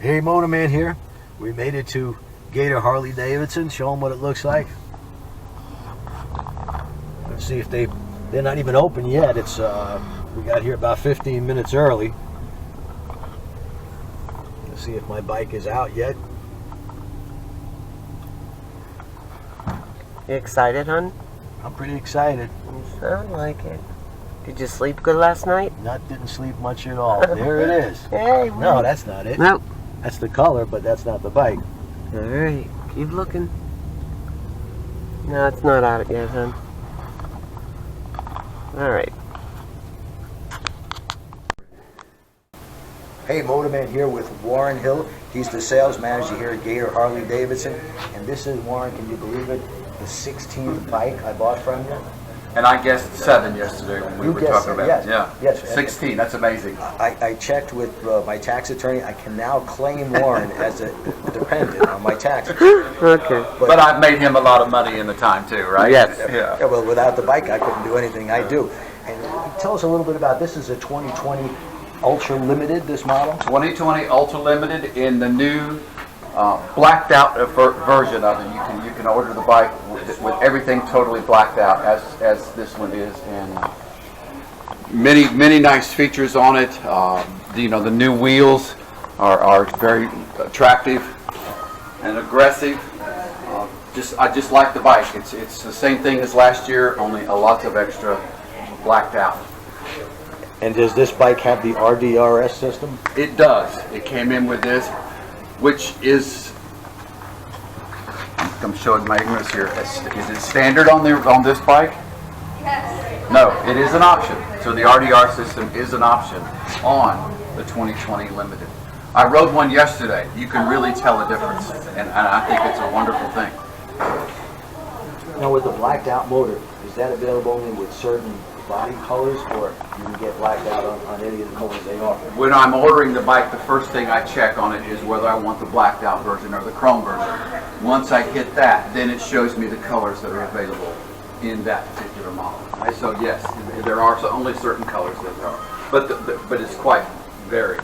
Hey, Motorman here. We made it to Gator Harley Davidson. Show them what it looks like. Let's see if they're not even open yet. It's we got here about 15 minutes early. Let's see if my bike is out yet. You excited, hon? I'm pretty excited. You sound like it. Did you sleep good last night? Didn't sleep much at all. There it is. Hey, no, that's not it. Nope. That's the color, but that's not the bike. All right, keep looking. No, it's not out yet, hon. All right. Hey, Motorman here with Warren Hill. He's the sales manager here at Gator Harley Davidson. And this is, Warren, can you believe it, the 16th bike I bought from you? And I guessed 7 yesterday when we were talking about it. Yeah. Yes. 16, that's amazing. I checked with my tax attorney. I can now claim Warren as a dependent on my taxes. Okay. But I've made him a lot of money in the time too, right? Yes. Yeah, well, without the bike, I couldn't do anything I do. And tell us a little bit about this. Is a 2020 Ultra Limited, this model? 2020 Ultra Limited in the new blacked out version of it. You can order the bike with everything totally blacked out, as this one is, and many nice features on it. The new wheels are very attractive and aggressive. I just like the bike. It's the same thing as last year, only a lot of extra blacked out. And does this bike have the RDRS system? It does. It came in with this, which is, I'm showing my ignorance here. Is it standard on this bike? Yes. No, it is an option. So the RDR system is an option on the 2020 Limited. I rode one yesterday. You can really tell a difference, and I think it's a wonderful thing. Now, with the blacked out motor, is that available only with certain body colors, or you can get blacked out on any of the colors they offer? When I'm ordering the bike, the first thing I check on it is whether I want the blacked out version or the chrome version. Once I hit that, then it shows me the colors that are available in that particular model. So yes, there are only certain colors that there are, but it's quite varied.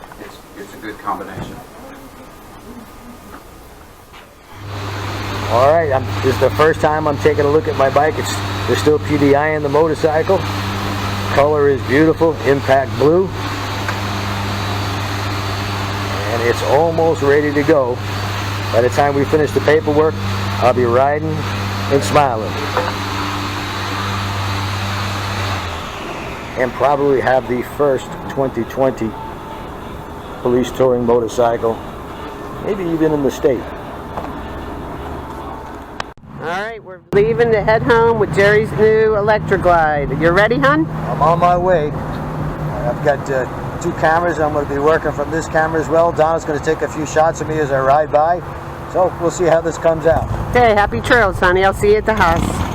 It's a good combination. All right, this is the first time I'm taking a look at my bike. There's still PDI in the motorcycle. Color is beautiful, impact blue. And it's almost ready to go. By the time we finish the paperwork, I'll be riding and smiling. And probably have the first 2020 police touring motorcycle, maybe even in the state. All right, we're leaving to head home with Jerry's new Electra Glide. You ready, hon? I'm on my way. I've got 2 cameras. I'm going to be working from this camera as well. Donna's going to take a few shots of me as I ride by. So we'll see how this comes out. Hey, happy trails, honey. I'll see you at the house.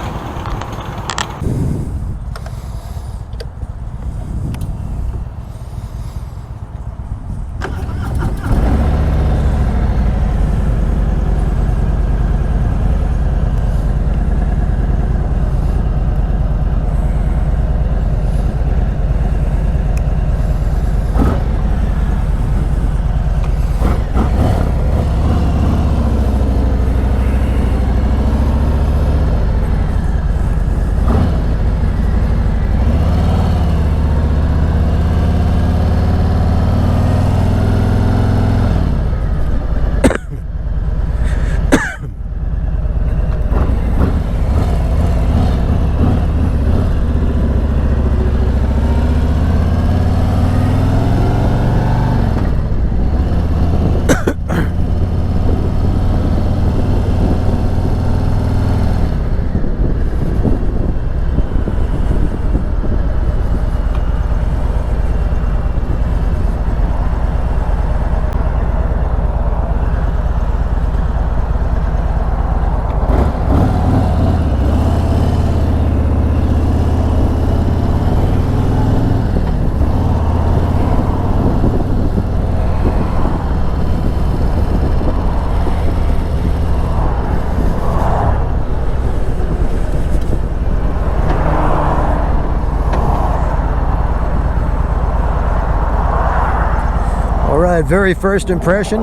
Very first impression,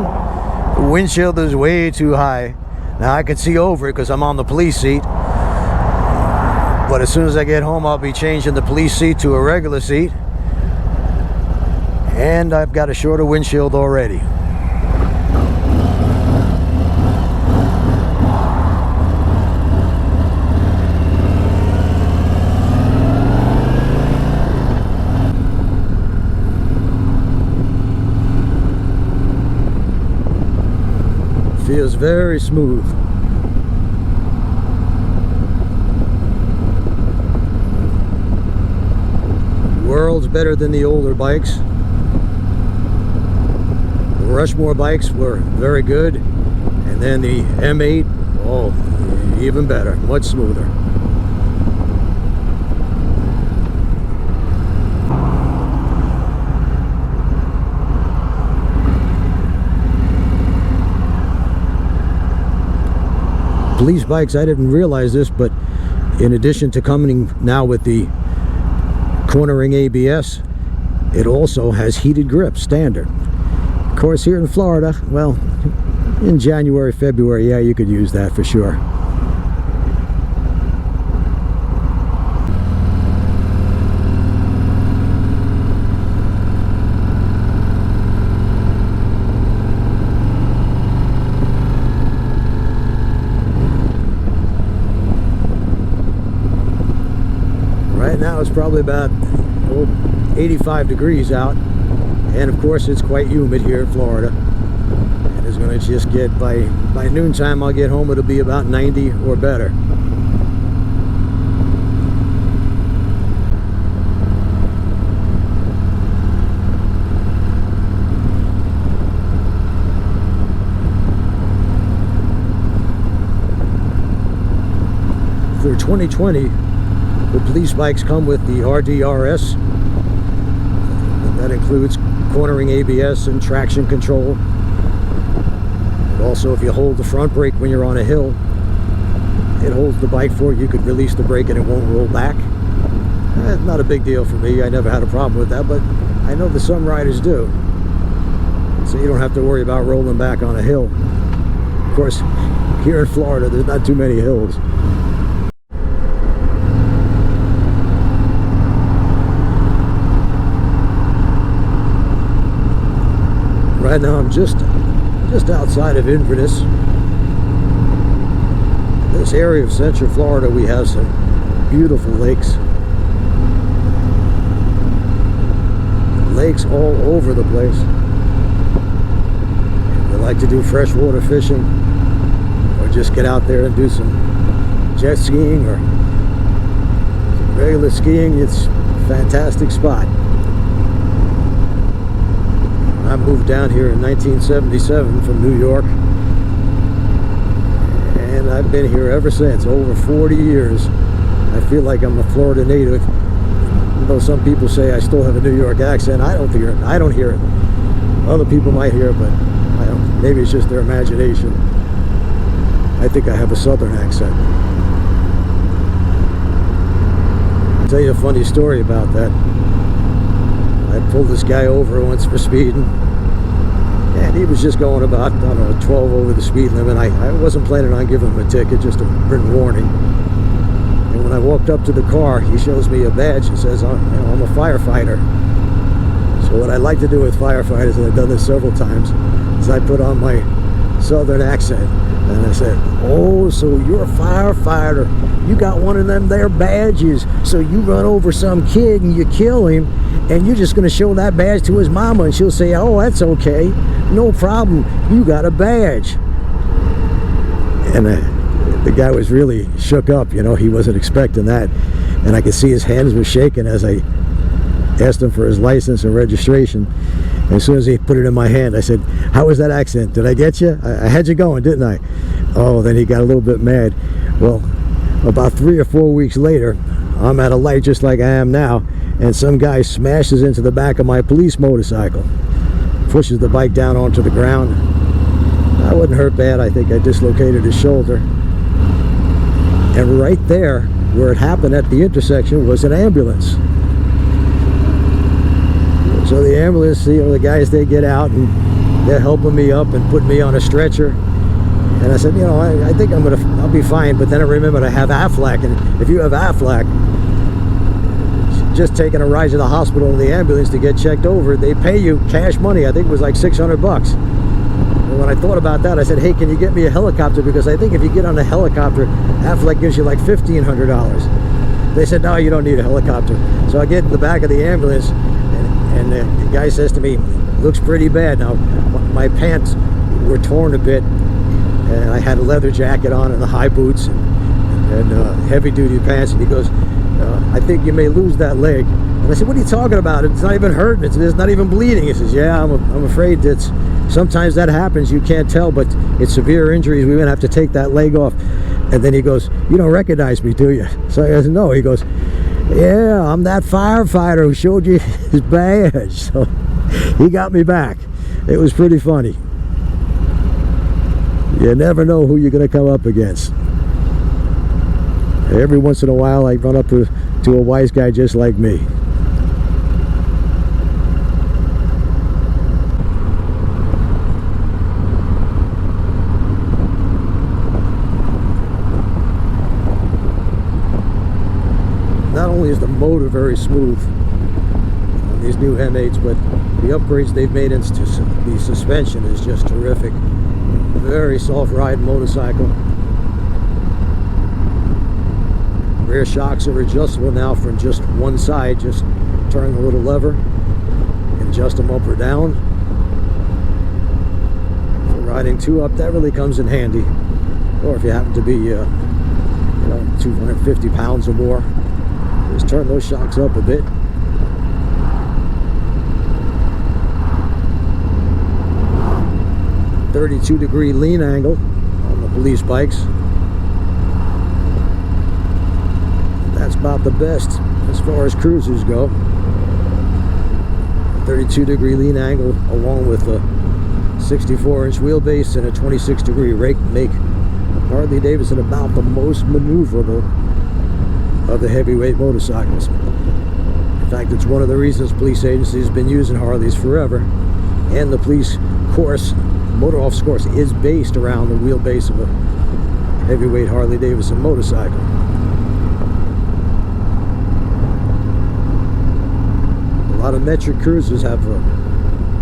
windshield is way too high. Now I can see over it because I'm on the police seat. But as soon as I get home, I'll be changing the police seat to a regular seat. And I've got a shorter windshield already. Feels very smooth. Worlds better than the older bikes. The Rushmore bikes were very good, and then the M8, oh, even better, much smoother. Police bikes, I didn't realize this, but in addition to coming now with the cornering ABS, it also has heated grips, standard. Of course, here in Florida, well, in January, February, yeah, you could use that for sure. Right now it's probably about 85 degrees out, and of course it's quite humid here in Florida, and it's going to just get, by noontime I'll get home, it'll be about 90 or better. For 2020, the police bikes come with the RDRS. That includes cornering ABS and traction control. Also, if you hold the front brake when you're on a hill, it holds the bike for you. You could release the brake and it won't roll back. Not a big deal for me. I never had a problem with that, but I know that some riders do. So you don't have to worry about rolling back on a hill. Of course, here in Florida, there's not too many hills. Right now I'm just outside of Inverness. This area of Central Florida, we have some beautiful lakes. Lakes all over the place. If you like to do freshwater fishing, or just get out there and do some jet skiing or some regular skiing, it's a fantastic spot. I moved down here in 1977 from New York, and I've been here ever since, over 40 years. I feel like I'm a Florida native, though some people say I still have a New York accent. I don't hear it. I don't hear it. Other people might hear it, but I don't. Maybe it's just their imagination. I think I have a Southern accent. I'll tell you a funny story about that. I pulled this guy over once for speeding, and he was just going about, I don't know, 12 over the speed limit. I wasn't planning on giving him a ticket, just a written warning. And when I walked up to the car, he shows me a badge and says, I'm a firefighter. So what I like to do with firefighters, and I've done this several times, is I put on my Southern accent, and I said, oh, so you're a firefighter. You got one of them there badges, so you run over some kid and you kill him, and you're just going to show that badge to his mama, and she'll say, oh, that's okay, no problem, you got a badge. And the guy was really shook up, you know, he wasn't expecting that, and I could see his hands were shaking as I asked him for his license and registration. And as soon as he put it in my hand, I said, how was that accent? Did I get you? I had you going, didn't I? Oh, then he got a little bit mad. Well, about 3 or 4 weeks later, I'm at a light just like I am now, and some guy smashes into the back of my police motorcycle, pushes the bike down onto the ground. I wasn't hurt bad. I think I dislocated his shoulder. And right there, where it happened at the intersection, was an ambulance. So the ambulance, you know, the guys, they get out, and They're helping me up and putting me on a stretcher. And I said, you know, I think I'll be fine. But then I remembered I have Aflac, and if you have Aflac, just taking a ride to the hospital in the ambulance to get checked over, they pay you cash money. I think it was like $600. And when I thought about that, I said, hey, can you get me a helicopter? Because I think if you get on a helicopter, Aflac gives you like $1,500. They said, no, you don't need a helicopter. So I get in the back of the ambulance, and the guy says to me, looks pretty bad. Now, my pants were torn a bit, and I had a leather jacket on and the high boots and heavy-duty pants. And he goes, I think you may lose that leg. And I said, what are you talking about? It's not even hurting. It's not even bleeding. He says, yeah, I'm afraid that sometimes that happens. You can't tell, but it's severe injuries. We're going to have to take that leg off. And then he goes, you don't recognize me, do you? So I said, no. He goes, yeah, I'm that firefighter who showed you his badge. So he got me back. It was pretty funny. You never know who you're going to come up against. Every once in a while, I run up to a wise guy just like me. Not only is the motor very smooth on these new M8s, but the upgrades they've made into the suspension is just terrific. Very soft ride motorcycle. Rear shocks are adjustable now from just one side. Just turn the little lever and adjust them up or down. For riding two up, that really comes in handy. Or if you happen to be, 250 pounds or more, just turn those shocks up a bit. .32-degree lean angle on the police bikes. That's about the best as far as cruisers go. 32-degree lean angle along with a 64-inch wheelbase and a 26-degree rake make Harley-Davidson about the most maneuverable of the heavyweight motorcycles. In fact, it's one of the reasons police agencies have been using Harleys forever, and the police course, motor officer course, is based around the wheelbase of a heavyweight Harley-Davidson motorcycle. A lot of metric cruisers have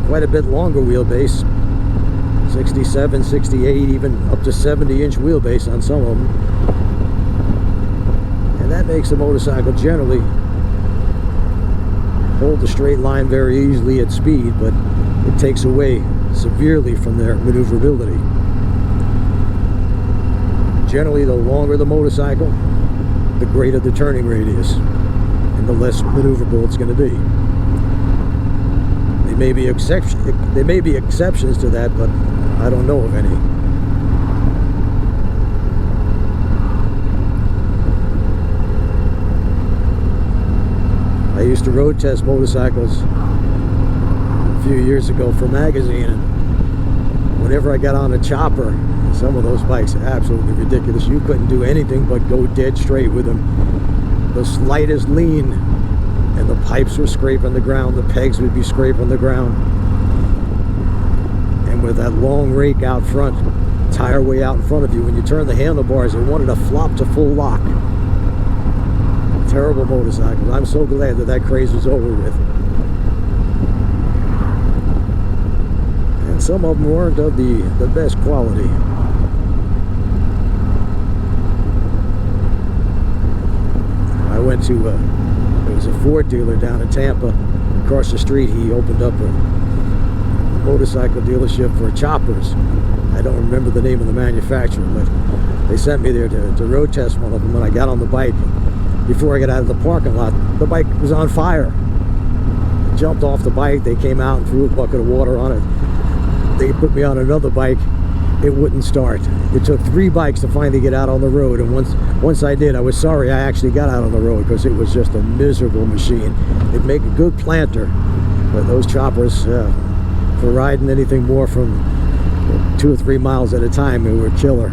quite a bit longer wheelbase, 67, 68, even up to 70-inch wheelbase on some of them. And that makes the motorcycle generally hold the straight line very easily at speed, but it takes away severely from their maneuverability. Generally, the longer the motorcycle, the greater the turning radius and the less maneuverable it's going to be. There may be exceptions to that, but I don't know of any. I used to road test motorcycles a few years ago for a magazine, and whenever I got on a chopper, some of those bikes are absolutely ridiculous. You couldn't do anything but go dead straight with them. The slightest lean and the pipes were scraping the ground, the pegs would be scraping the ground. And with that long rake out front, tire way out in front of you, when you turn the handlebars, it wanted to flop to full lock. Terrible motorcycles. I'm so glad that that craze was over with. And some of them weren't of the best quality. I went to there was a Ford dealer down in Tampa. Across the street, he opened up a motorcycle dealership for choppers. I don't remember the name of the manufacturer, but they sent me there to road test one of them. When I got on the bike, before I got out of the parking lot, the bike was on fire. I jumped off the bike. They came out and threw a bucket of water on it. They put me on another bike. It wouldn't start. It took 3 bikes to finally get out on the road, and once I did, I was sorry I actually got out on the road, because it was just a miserable machine. It'd make a good planter, but those choppers, for riding anything more from 2 or 3 miles at a time, they were a killer.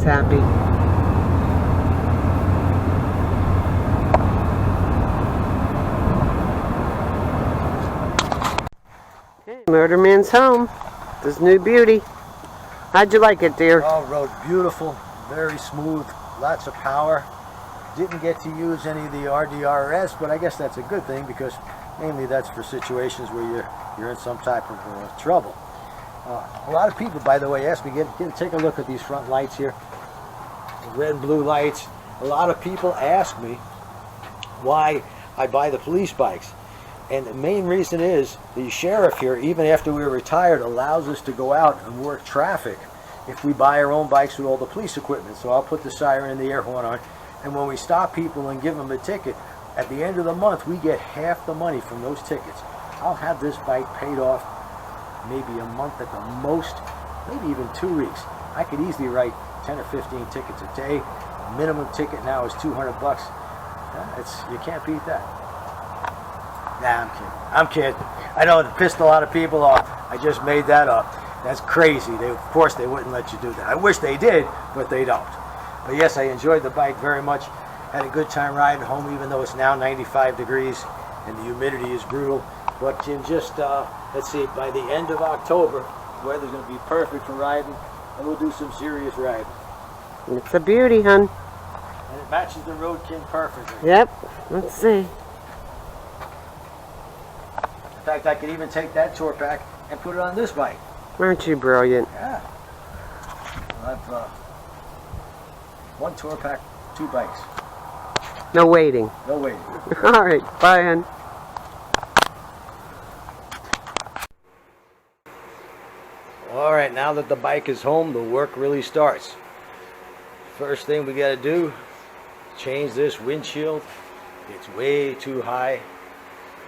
happy. Okay, Motorman's home. This new beauty. How'd you like it, dear? Oh, rode beautiful, very smooth, lots of power. Didn't get to use any of the RDRS, but I guess that's a good thing because mainly that's for situations where you're in some type of trouble. A lot of people, by the way, ask me, take a look at these front lights here, the red and blue lights. A lot of people ask me why I buy the police bikes. And the main reason is the sheriff here, even after we're retired, allows us to go out and work traffic if we buy our own bikes with all the police equipment. So I'll put the siren and the air horn on, and when we stop people and give them a ticket, at the end of the month we get half the money from those tickets. I'll have this bike paid off maybe a month at the most, maybe even 2 weeks. I could easily write 10 or 15 tickets a day. The minimum ticket now is $200 bucks. You can't beat that. Nah, I'm kidding. I know it pissed a lot of people off. I just made that up. That's crazy. Of course they wouldn't let you do that. I wish they did, but they don't. But yes, I enjoyed the bike very much. Had a good time riding home, even though it's now 95 degrees and the humidity is brutal. But in just, let's see, by the end of October, the weather's going to be perfect for riding, and we'll do some serious riding. It's a beauty, hun. And it matches the Road King perfectly. Yep. Let's see. In fact, I could even take that tour pack and put it on this bike. Aren't you brilliant? Yeah. I've one tour pack, 2 bikes. No waiting. No waiting. All right. Bye, hun. All right, now that the bike is home, the work really starts. First thing we got to do, change this windshield. It's way too high,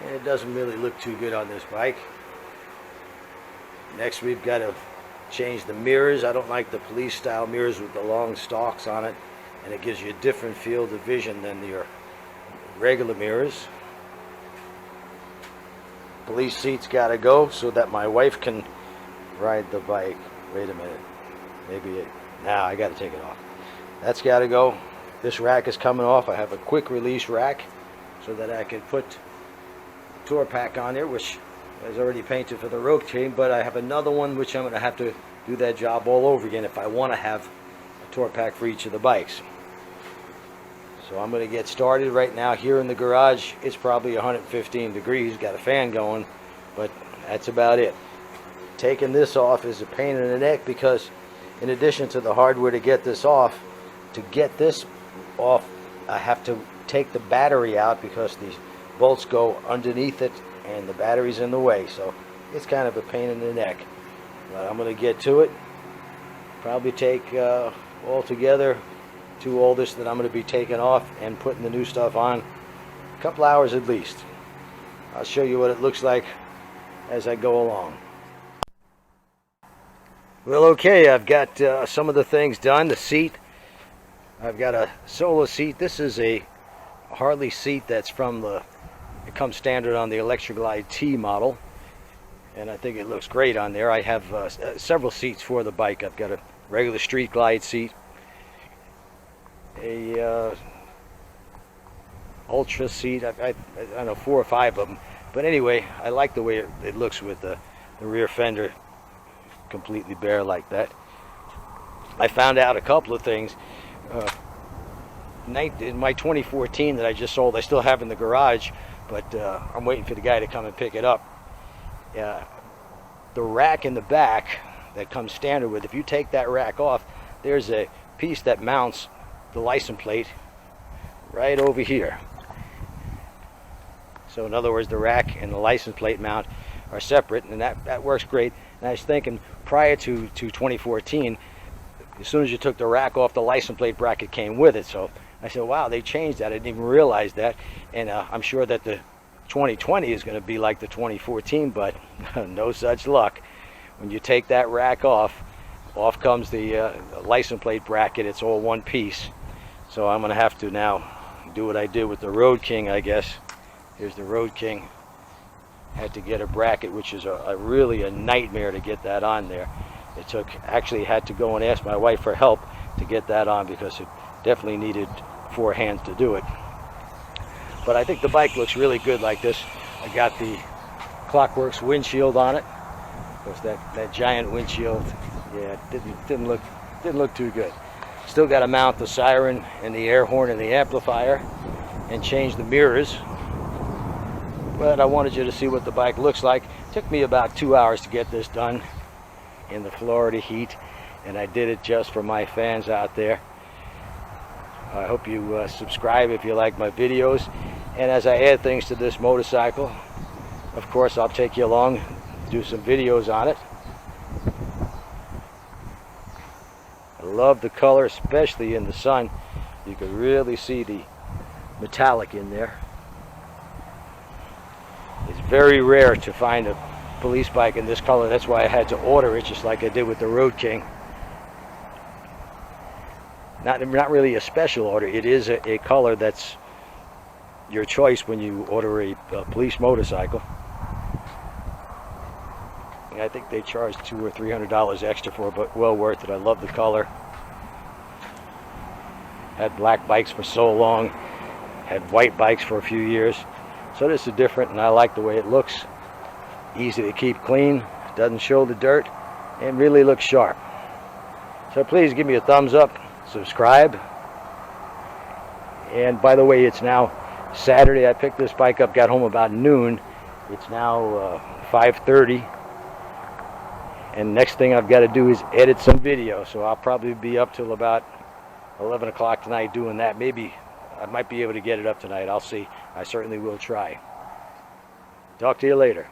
and it doesn't really look too good on this bike. Next, we've got to change the mirrors. I don't like the police style mirrors with the long stalks on it, and it gives you a different field of vision than your regular mirrors. Police seats got to go so that my wife can ride the bike. Wait a minute. Now I got to take it off. That's got to go. This rack is coming off. I have a quick release rack so that I can put the tour pack on there, which is already painted for the Road King, but I have another one which I'm going to have to do that job all over again if I want to have a tour pack for each of the bikes. So I'm going to get started right now here in the garage. It's probably 115 degrees, got a fan going, but that's about it. Taking this off is a pain in the neck because in addition to the hardware to get this off, I have to take the battery out because these bolts go underneath it and the battery's in the way, so it's kind of a pain in the neck. But I'm going to get to it. Probably take altogether to all this that I'm going to be taking off and putting the new stuff on a couple hours at least. I'll show you what it looks like as I go along. Well, okay, I've got some of the things done. The seat, I've got a solo seat. This is a Harley seat that's from it comes standard on the Electra Glide T model, and I think it looks great on there. I have several seats for the bike. I've got a regular street glide seat, a ultra seat. I don't know, 4 or 5 of them. But anyway, I like the way it looks with the rear fender completely bare like that. I found out a couple of things. In my 2014 that I just sold, I still have in the garage, but I'm waiting for the guy to come and pick it up. The rack in the back that comes standard with, if you take that rack off, there's a piece that mounts the license plate right over here. So in other words, the rack and the license plate mount are separate, and that works great. And I was thinking, prior to 2014, as soon as you took the rack off, the license plate bracket came with it. So I said, wow, they changed that. I didn't even realize that. And I'm sure that the 2020 is going to be like the 2014, but no such luck. When you take that rack off comes the license plate bracket. It's all one piece. So I'm going to have to now do what I did with the Road King, I guess. Here's the Road King. Had to get a bracket, which is really a nightmare to get that on there. Actually had to go and ask my wife for help to get that on, because it definitely needed 4 hands to do it. But I think the bike looks really good like this. I got the Clockworks windshield on it. Of course, that giant windshield, yeah, it didn't look too good. Still got to mount the siren and the air horn and the amplifier and change the mirrors. But I wanted you to see what the bike looks like. It took me about 2 hours to get this done in the Florida heat, and I did it just for my fans out there. I hope you subscribe if you like my videos, and as I add things to this motorcycle, of course I'll take you along, do some videos on it. I love the color, especially in the sun. You can really see the metallic in there. It's very rare to find a police bike in this color. That's why I had to order it, just like I did with the Road King. Not really a special order. It is a color that's your choice when you order a police motorcycle. And I think they charge $200 or $300 extra for it, but well worth it. I love the color. Had black bikes for so long, had white bikes for a few years. So this is different, and I like the way it looks. Easy to keep clean, doesn't show the dirt, and really looks sharp. So please give me a thumbs up, subscribe. And by the way, it's now Saturday. I picked this bike up, got home about noon. It's now 5:30. And next thing I've got to do is edit some video. So I'll probably be up till about 11 o'clock tonight doing that. Maybe I might be able to get it up tonight. I'll see. I certainly will try. Talk to you later.